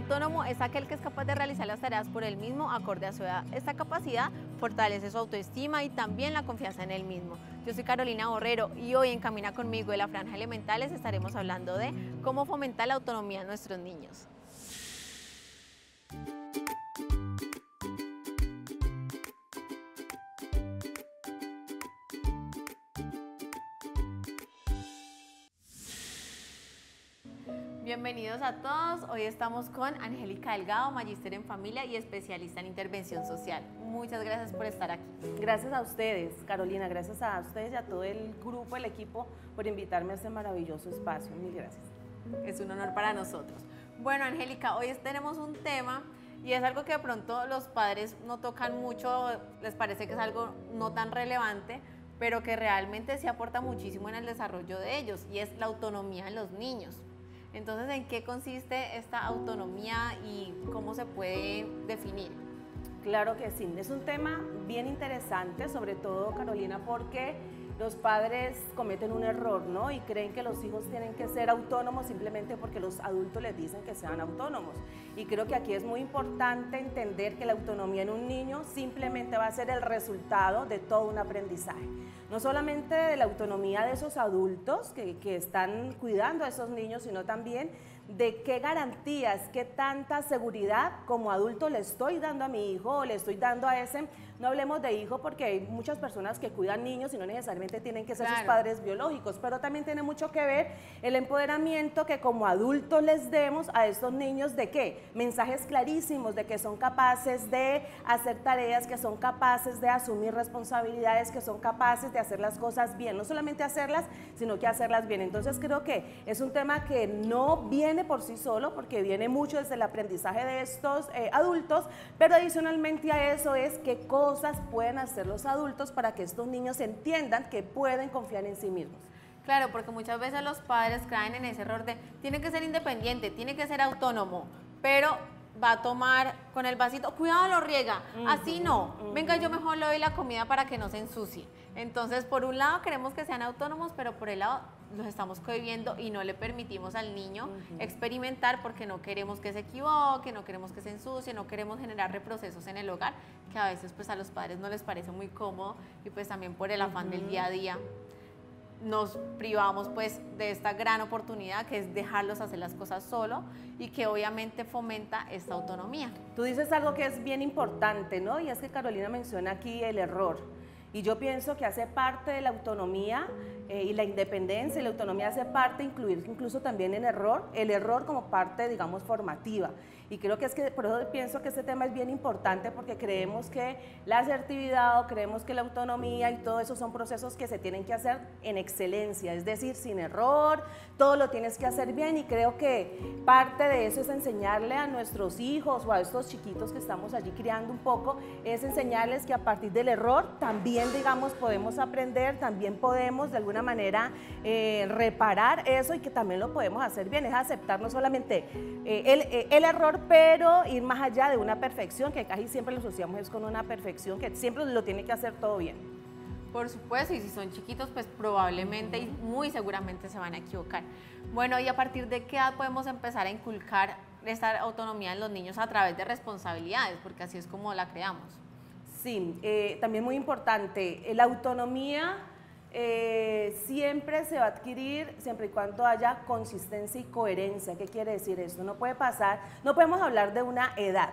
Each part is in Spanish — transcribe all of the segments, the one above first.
autónomo es aquel que es capaz de realizar las tareas por él mismo acorde a su edad. Esta capacidad fortalece su autoestima y también la confianza en él mismo. Yo soy Carolina Borrero y hoy en Camina Conmigo de la Franja Elementales estaremos hablando de cómo fomentar la autonomía de nuestros niños. Bienvenidos a todos, hoy estamos con Angélica Delgado, magíster en familia y especialista en intervención social. Muchas gracias por estar aquí. Gracias a ustedes, Carolina, gracias a ustedes y a todo el grupo, el equipo, por invitarme a este maravilloso espacio. Mil gracias. Es un honor para nosotros. Bueno, Angélica, hoy tenemos un tema y es algo que de pronto los padres no tocan mucho, les parece que es algo no tan relevante, pero que realmente sí aporta muchísimo en el desarrollo de ellos y es la autonomía en los niños. Entonces, ¿en qué consiste esta autonomía y cómo se puede definir? Claro que sí, es un tema bien interesante, sobre todo, Carolina, porque los padres cometen un error, ¿no? Y creen que los hijos tienen que ser autónomos simplemente porque los adultos les dicen que sean autónomos. Y creo que aquí es muy importante entender que la autonomía en un niño simplemente va a ser el resultado de todo un aprendizaje. No solamente de la autonomía de esos adultos que están cuidando a esos niños, sino también de qué garantías, qué tanta seguridad como adulto le estoy dando a mi hijo o le estoy dando a ese. No hablemos de hijo porque hay muchas personas que cuidan niños y no necesariamente tienen que ser sus padres biológicos, pero también tiene mucho que ver el empoderamiento que como adultos les demos a estos niños de qué, mensajes clarísimos de que son capaces de hacer tareas, que son capaces de asumir responsabilidades, que son capaces de hacer las cosas bien, no solamente hacerlas, sino que hacerlas bien. Entonces creo que es un tema que no viene por sí solo, porque viene mucho desde el aprendizaje de estos adultos, pero adicionalmente a eso es qué cosas pueden hacer los adultos para que estos niños entiendan que pueden confiar en sí mismos. Claro, porque muchas veces los padres caen en ese error de tiene que ser independiente, tiene que ser autónomo, pero va a tomar con el vasito, cuidado lo riega, así no, venga yo mejor le doy la comida para que no se ensucie. Entonces por un lado queremos que sean autónomos, pero por el lado los estamos cohibiendo y no le permitimos al niño experimentar porque no queremos que se equivoque, no queremos que se ensucie, no queremos generar reprocesos en el hogar, que a veces pues a los padres no les parece muy cómodo y pues también por el afán del día a día nos privamos pues de esta gran oportunidad que es dejarlos hacer las cosas solo y que obviamente fomenta esta autonomía. Tú dices algo que es bien importante, ¿no? Y es que Carolina menciona aquí el error. Y yo pienso que hace parte de la autonomía y la independencia y la autonomía hace parte, incluir incluso también el error como parte, digamos, formativa. Y creo que es que, por eso pienso que este tema es bien importante porque creemos que la asertividad o creemos que la autonomía y todo eso son procesos que se tienen que hacer en excelencia, es decir, sin error, todo lo tienes que hacer bien y creo que parte de eso es enseñarle a nuestros hijos o a estos chiquitos que estamos allí criando un poco, es enseñarles que a partir del error también, digamos, podemos aprender, también podemos de alguna manera reparar eso y que también lo podemos hacer bien, es aceptar no solamente el error, pero ir más allá de una perfección, que casi siempre lo asociamos es con una perfección, que siempre lo tiene que hacer todo bien. Por supuesto, y si son chiquitos, pues probablemente y muy seguramente se van a equivocar. Bueno, ¿y a partir de qué edad podemos empezar a inculcar esta autonomía en los niños a través de responsabilidades? Porque así es como la creamos. Sí, también muy importante, la autonomía siempre se va a adquirir siempre y cuando haya consistencia y coherencia. ¿Qué quiere decir esto? No puede pasar, no podemos hablar de una edad,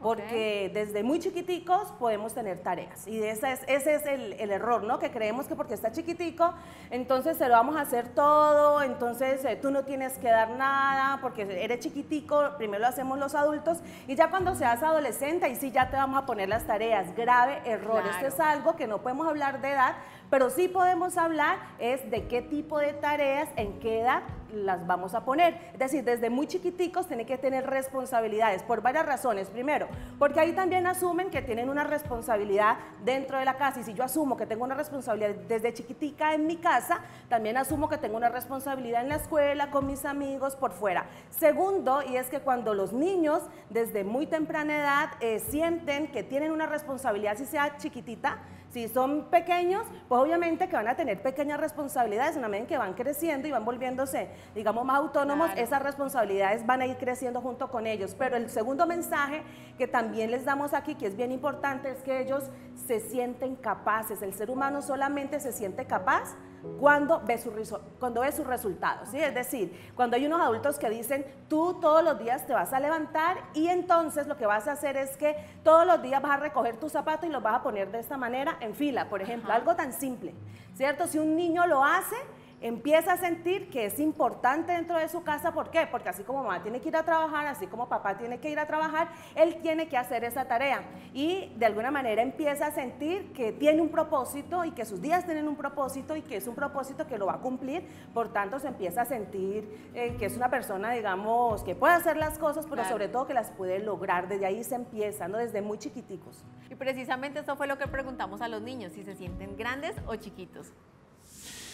porque desde muy chiquiticos podemos tener tareas y ese es el error, ¿no? Que creemos que porque está chiquitico, entonces se lo vamos a hacer todo, entonces tú no tienes que dar nada porque eres chiquitico, primero lo hacemos los adultos y ya cuando seas adolescente ahí sí ya te vamos a poner las tareas. Grave error, Claro. Esto es algo que no podemos hablar de edad, pero sí podemos hablar es de qué tipo de tareas, en qué edad las vamos a poner. Es decir, desde muy chiquiticos tienen que tener responsabilidades por varias razones. Primero, porque ahí también asumen que tienen una responsabilidad dentro de la casa y si yo asumo que tengo una responsabilidad desde chiquitica en mi casa, también asumo que tengo una responsabilidad en la escuela, con mis amigos, por fuera. Segundo, y es que cuando los niños desde muy temprana edad sienten que tienen una responsabilidad, si sea chiquitita, Si son pequeños, pues obviamente que van a tener pequeñas responsabilidades en la medida en que van creciendo y van volviéndose, digamos, más autónomos, Claro. esas responsabilidades van a ir creciendo junto con ellos. Pero el segundo mensaje que también les damos aquí, que es bien importante, es que ellos se sienten capaces. El ser humano solamente se siente capaz cuando ve sus resultados, ¿sí? Es decir, cuando hay unos adultos que dicen, tú todos los días te vas a levantar y entonces lo que vas a hacer es que todos los días vas a recoger tus zapatos y los vas a poner de esta manera en fila, por ejemplo, algo tan simple, ¿cierto? Si un niño lo hace, empieza a sentir que es importante dentro de su casa. ¿Por qué? Porque así como mamá tiene que ir a trabajar, así como papá tiene que ir a trabajar, él tiene que hacer esa tarea y de alguna manera empieza a sentir que tiene un propósito y que sus días tienen un propósito y que es un propósito que lo va a cumplir. Por tanto, se empieza a sentir que es una persona, digamos, que puede hacer las cosas, pero Claro. sobre todo que las puede lograr. Desde ahí se empieza, ¿no? Desde muy chiquiticos. Y precisamente eso fue lo que preguntamos a los niños, si se sienten grandes o chiquitos.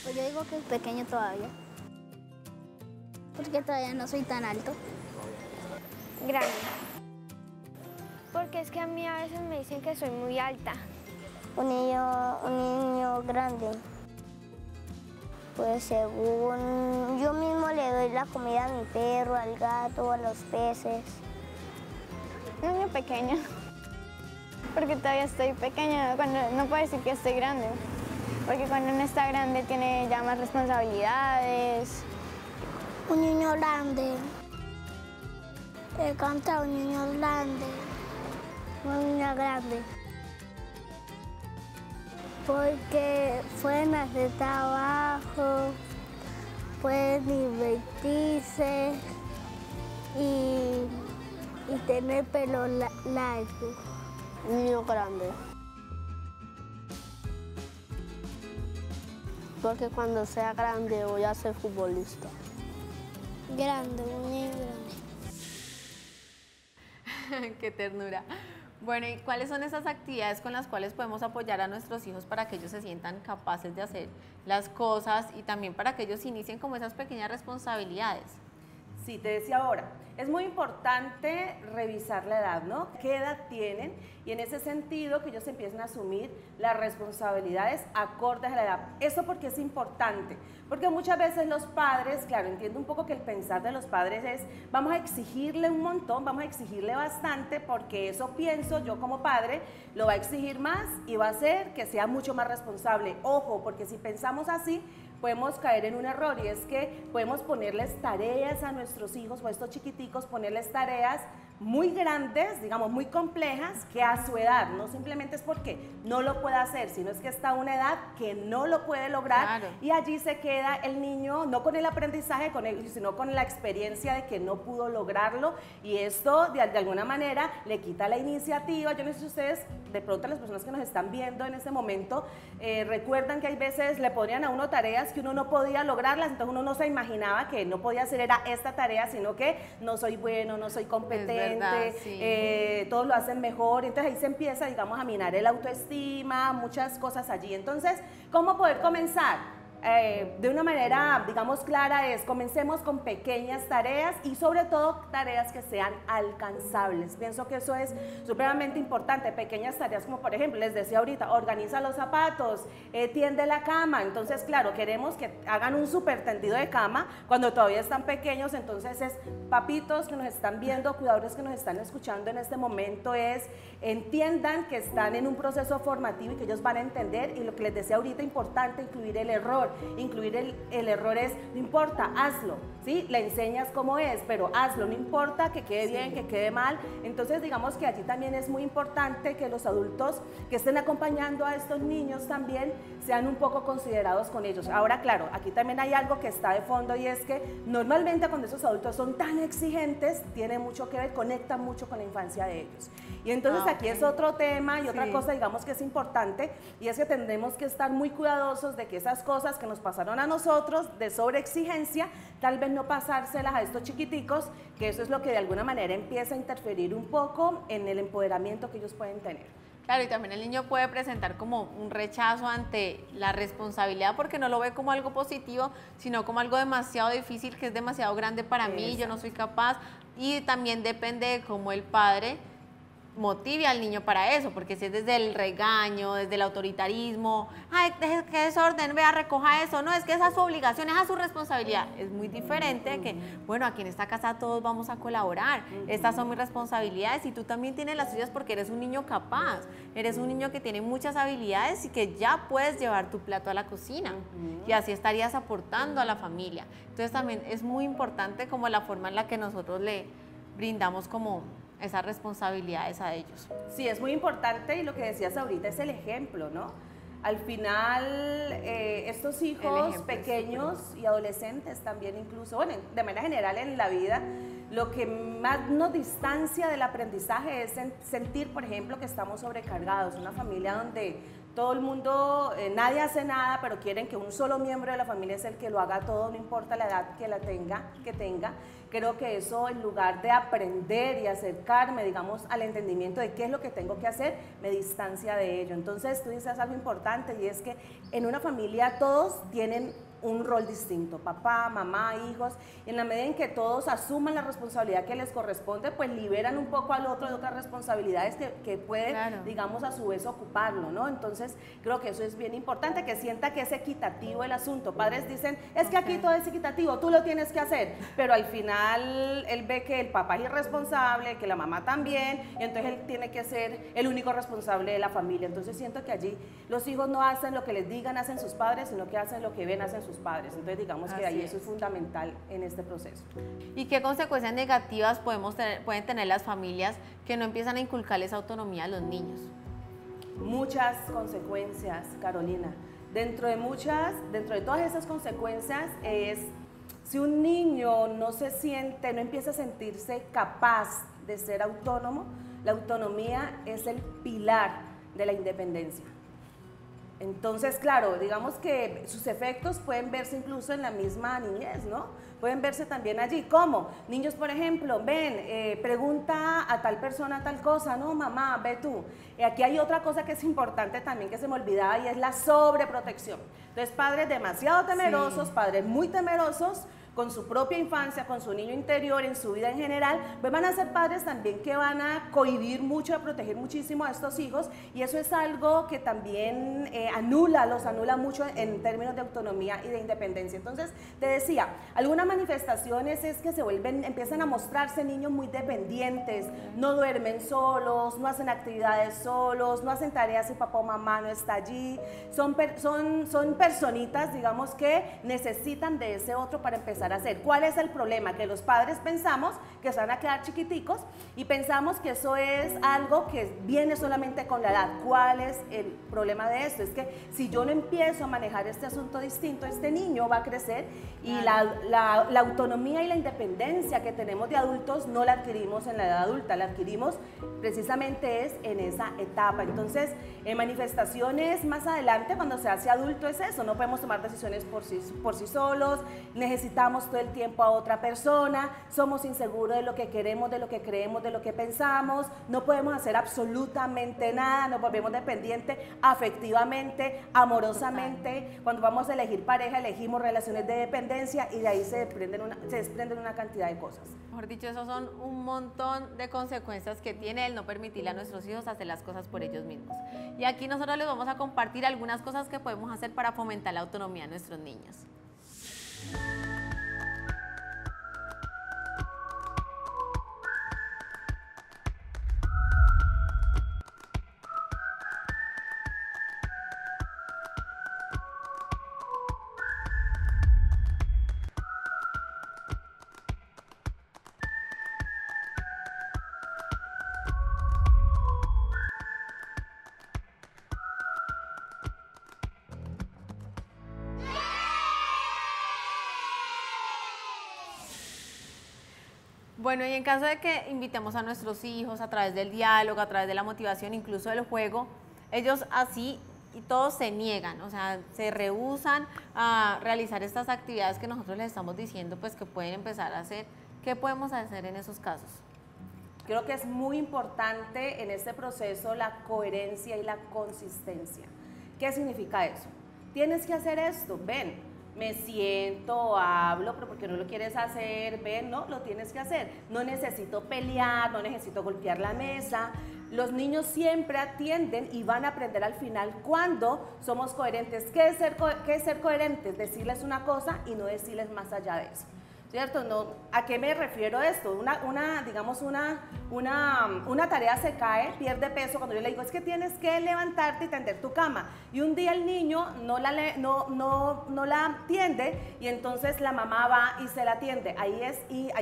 Pues yo digo que es pequeño todavía, porque todavía no soy tan alto. Grande. Porque es que a mí a veces me dicen que soy muy alta. Un niño grande. Pues según yo mismo le doy la comida a mi perro, al gato, a los peces. Un niño pequeño, porque todavía estoy pequeña, no puedo decir que estoy grande, porque cuando uno está grande tiene ya más responsabilidades. Un niño grande. Canta un niño grande. Una niña grande. Porque pueden hacer trabajo, pueden divertirse y tener pelo largo. Un niño grande. Porque cuando sea grande voy a ser futbolista. Grande, un niño grande. Qué ternura. Bueno, ¿y cuáles son esas actividades con las cuales podemos apoyar a nuestros hijos para que ellos se sientan capaces de hacer las cosas y también para que ellos inicien como esas pequeñas responsabilidades? Sí, te decía ahora, es muy importante revisar la edad, ¿no? ¿Qué edad tienen? Y en ese sentido que ellos empiecen a asumir las responsabilidades acordes a la edad. ¿Eso porque es importante? Porque muchas veces los padres, claro, entiendo un poco que el pensar de los padres es, vamos a exigirle un montón, vamos a exigirle bastante, porque eso pienso yo como padre, lo va a exigir más y va a hacer que sea mucho más responsable. Ojo, porque si pensamos así, podemos caer en un error y es que podemos ponerles tareas a nuestros hijos o a estos chiquiticos, ponerles tareas muy grandes, digamos muy complejas, que a su edad, no simplemente es porque no lo puede hacer, sino es que está a una edad que no lo puede lograr. Claro. Y allí se queda el niño, no con el aprendizaje, sino con la experiencia de que no pudo lograrlo, y esto de alguna manera le quita la iniciativa. Yo no sé si ustedes, de pronto las personas que nos están viendo en este momento, recuerdan que hay veces le ponían a uno tareas que uno no podía lograrlas, entonces uno no se imaginaba que no podía hacer era esta tarea, sino que no soy bueno, no soy competente, Es verdad, sí. todos lo hacen mejor. Entonces ahí se empieza, digamos, a minar el autoestima, muchas cosas allí. Entonces, ¿cómo poder comenzar? De una manera, digamos, clara es, comencemos con pequeñas tareas y sobre todo tareas que sean alcanzables. Pienso que eso es supremamente importante, pequeñas tareas como por ejemplo, les decía ahorita, organiza los zapatos, tiende la cama. Entonces, claro, queremos que hagan un súper tendido de cama cuando todavía están pequeños. Entonces es, papitos que nos están viendo, cuidadores que nos están escuchando en este momento, es entiendan que están en un proceso formativo y que ellos van a entender. Y lo que les decía ahorita, importante, incluir el error. Incluir el error es, no importa, hazlo, ¿sí? Le enseñas cómo es, pero hazlo, no importa que quede bien, que quede mal. Entonces, digamos que allí también es muy importante que los adultos que estén acompañando a estos niños también sean un poco considerados con ellos. Ahora, claro, aquí también hay algo que está de fondo y es que normalmente cuando esos adultos son tan exigentes, tiene mucho que ver, conectan mucho con la infancia de ellos. Y entonces aquí es otro tema y otra cosa, digamos, que es importante, y es que tendremos que estar muy cuidadosos de que esas cosas que nos pasaron a nosotros de sobreexigencia, tal vez no pasárselas a estos chiquiticos, que eso es lo que de alguna manera empieza a interferir un poco en el empoderamiento que ellos pueden tener. Claro, y también el niño puede presentar como un rechazo ante la responsabilidad porque no lo ve como algo positivo, sino como algo demasiado difícil, que es demasiado grande para mí, yo no soy capaz. Y también depende de cómo el padre motive al niño para eso, porque si es desde el regaño, desde el autoritarismo, ay, qué desorden, vea, recoja eso, no, es que esa es su obligación, esa es su responsabilidad, es muy diferente de que, bueno, aquí en esta casa todos vamos a colaborar, estas son mis responsabilidades y tú también tienes las tuyas porque eres un niño capaz, eres un niño que tiene muchas habilidades y que ya puedes llevar tu plato a la cocina y así estarías aportando a la familia. Entonces también es muy importante como la forma en la que nosotros le brindamos como esas responsabilidades a ellos. Sí, es muy importante y lo que decías ahorita es el ejemplo, ¿no? Al final, estos hijos pequeños y adolescentes también incluso, bueno, de manera general en la vida, lo que más nos distancia del aprendizaje es sentir, por ejemplo, que estamos sobrecargados. Una familia donde todo el mundo, nadie hace nada, pero quieren que un solo miembro de la familia es el que lo haga todo, no importa la edad que tenga. Creo que eso, en lugar de aprender y acercarme, digamos, al entendimiento de qué es lo que tengo que hacer, me distancia de ello. Entonces, tú dices algo importante y es que en una familia todos tienen un rol distinto, papá, mamá, hijos, y en la medida en que todos asuman la responsabilidad que les corresponde, pues liberan un poco al otro de otras responsabilidades que puede, claro, digamos, a su vez ocuparlo, ¿no? Entonces, creo que eso es bien importante, que sienta que es equitativo el asunto. Padres dicen, es que aquí todo es equitativo, tú lo tienes que hacer, pero al final él ve que el papá es irresponsable, que la mamá también, y entonces él tiene que ser el único responsable de la familia. Entonces, siento que allí los hijos no hacen lo que les digan, hacen sus padres, sino que hacen lo que ven, hacen sus padres. Entonces, digamos que ahí eso es fundamental en este proceso. ¿Y qué consecuencias negativas pueden tener las familias que no empiezan a inculcarles autonomía a los niños? Muchas consecuencias, Carolina. Dentro de todas esas consecuencias es, si un niño no empieza a sentirse capaz de ser autónomo, la autonomía es el pilar de la independencia. Entonces, claro, digamos que sus efectos pueden verse incluso en la misma niñez, ¿no? Pueden verse también allí. ¿Cómo? Niños, por ejemplo, ven, pregunta a tal persona tal cosa, no, mamá, ve tú. Aquí hay otra cosa que es importante también que se me olvidaba y es la sobreprotección. Entonces, padres demasiado temerosos, padres muy temerosos, con su propia infancia, con su niño interior, en su vida en general, pues van a ser padres también que van a cohibir mucho, a proteger muchísimo a estos hijos, y eso es algo que también los anula mucho en términos de autonomía y de independencia. Entonces, te decía, algunas manifestaciones es que empiezan a mostrarse niños muy dependientes, no duermen solos, no hacen actividades solos, no hacen tareas si papá o mamá no está allí, son personitas, digamos, que necesitan de ese otro para empezar a hacer. ¿Cuál es el problema? Que los padres pensamos que se van a quedar chiquiticos y pensamos que eso es algo que viene solamente con la edad. ¿Cuál es el problema de esto? Es que si yo no empiezo a manejar este asunto distinto, este niño va a crecer y la autonomía y la independencia que tenemos de adultos no la adquirimos en la edad adulta, la adquirimos precisamente es en esa etapa. Entonces, en manifestaciones más adelante, cuando se hace adulto, es eso, no podemos tomar decisiones por sí solos, necesitamos todo el tiempo a otra persona, somos inseguros de lo que queremos, de lo que creemos, de lo que pensamos, no podemos hacer absolutamente nada, nos volvemos dependientes afectivamente, amorosamente. Cuando vamos a elegir pareja, elegimos relaciones de dependencia y de ahí se desprenden una cantidad de cosas. Mejor dicho, esos son un montón de consecuencias que tiene el no permitirle a nuestros hijos hacer las cosas por ellos mismos. Y aquí nosotros les vamos a compartir algunas cosas que podemos hacer para fomentar la autonomía de nuestros niños. Bueno, y en caso de que invitemos a nuestros hijos a través del diálogo, a través de la motivación, incluso del juego, ellos así y todos se niegan, o sea, se rehúsan a realizar estas actividades que nosotros les estamos diciendo, pues que pueden empezar a hacer. ¿Qué podemos hacer en esos casos? Creo que es muy importante en este proceso la coherencia y la consistencia. ¿Qué significa eso? Tienes que hacer esto, ven. Me siento, hablo, pero porque no lo quieres hacer, ven, no, lo tienes que hacer. No necesito pelear, no necesito golpear la mesa. los niños siempre atienden y van a aprender al final cuando somos coherentes. ¿Qué es ser coherentes? Decirles una cosa y no decirles más allá de eso. ¿Cierto? No, ¿a qué me refiero esto? Digamos, una tarea se cae, pierde peso cuando yo le digo, es que tienes que levantarte y tender tu cama. Y un día el niño no la atiende y entonces la mamá va y se la atiende. Ahí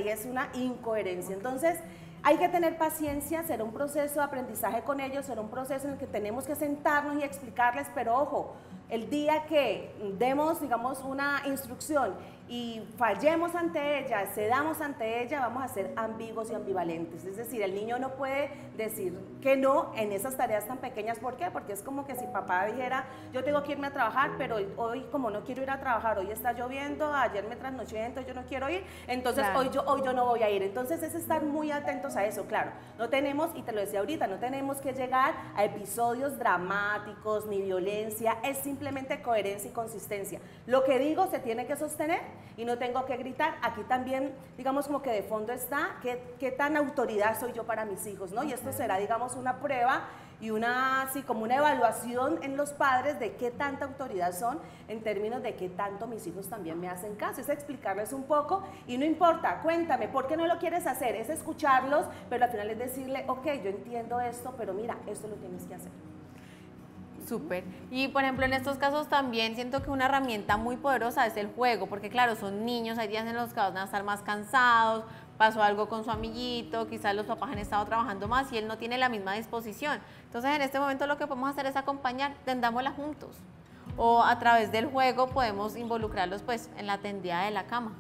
es una incoherencia. Entonces, hay que tener paciencia, será un proceso de aprendizaje con ellos, será un proceso en el que tenemos que sentarnos y explicarles, pero ojo, el día que demos, digamos, una instrucción y fallemos ante ella, cedamos ante ella, vamos a ser ambiguos y ambivalentes. Es decir, el niño no puede decir que no en esas tareas tan pequeñas. ¿Por qué? Porque es como que si papá dijera, yo tengo que irme a trabajar, pero hoy como no quiero ir a trabajar, hoy está lloviendo, ayer me trasnoché, entonces yo no quiero ir, entonces claro, hoy yo no voy a ir. Entonces es estar muy atentos a eso, claro. No tenemos, y te lo decía ahorita, no tenemos que llegar a episodios dramáticos ni violencia, es simplemente coherencia y consistencia. Lo que digo se tiene que sostener y no tengo que gritar. Aquí también, digamos, como que de fondo está qué tan autoridad soy yo para mis hijos, ¿no? Y esto será, digamos, una prueba y como una evaluación en los padres de qué tanta autoridad son en términos de qué tanto mis hijos también me hacen caso. Es explicarles un poco y no importa, cuéntame, ¿por qué no lo quieres hacer? Es escucharlos, pero al final es decirle, ok, yo entiendo esto, pero mira, esto lo tienes que hacer. Súper. Y por ejemplo, en estos casos también siento que una herramienta muy poderosa es el juego, porque claro, son niños, hay días en los que van a estar más cansados, pasó algo con su amiguito, quizás los papás han estado trabajando más y él no tiene la misma disposición. Entonces, en este momento lo que podemos hacer es acompañar, tendámosla juntos. O a través del juego podemos involucrarlos pues en la tendida de la cama.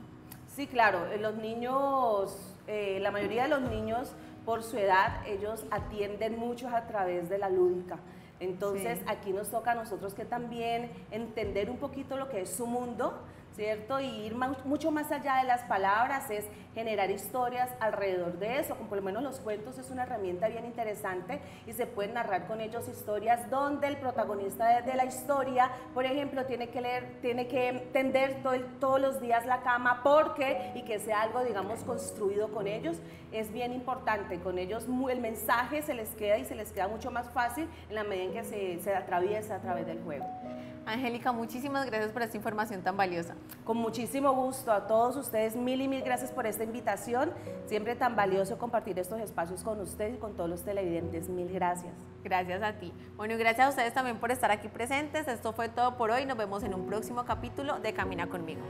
Sí, claro, los niños, la mayoría de los niños por su edad, ellos atienden mucho a través de la lúdica. Entonces, sí, aquí nos toca a nosotros que también entender un poquito lo que es su mundo, ¿cierto? Y ir mucho más allá de las palabras, es generar historias alrededor de eso. Como por lo menos los cuentos es una herramienta bien interesante y se pueden narrar con ellos historias donde el protagonista de la historia, por ejemplo, tiene que tender todos los días la cama y que sea algo, digamos, construido con ellos. Es bien importante, con ellos el mensaje se les queda y se les queda mucho más fácil en la medida en que se atraviesa a través del juego. Angélica, muchísimas gracias por esta información tan valiosa. Con muchísimo gusto a todos ustedes, mil y mil gracias por esta invitación. Siempre tan valioso compartir estos espacios con ustedes y con todos los televidentes. Mil gracias. Gracias a ti. Bueno, y gracias a ustedes también por estar aquí presentes. Esto fue todo por hoy. Nos vemos en un próximo capítulo de Camina Conmigo.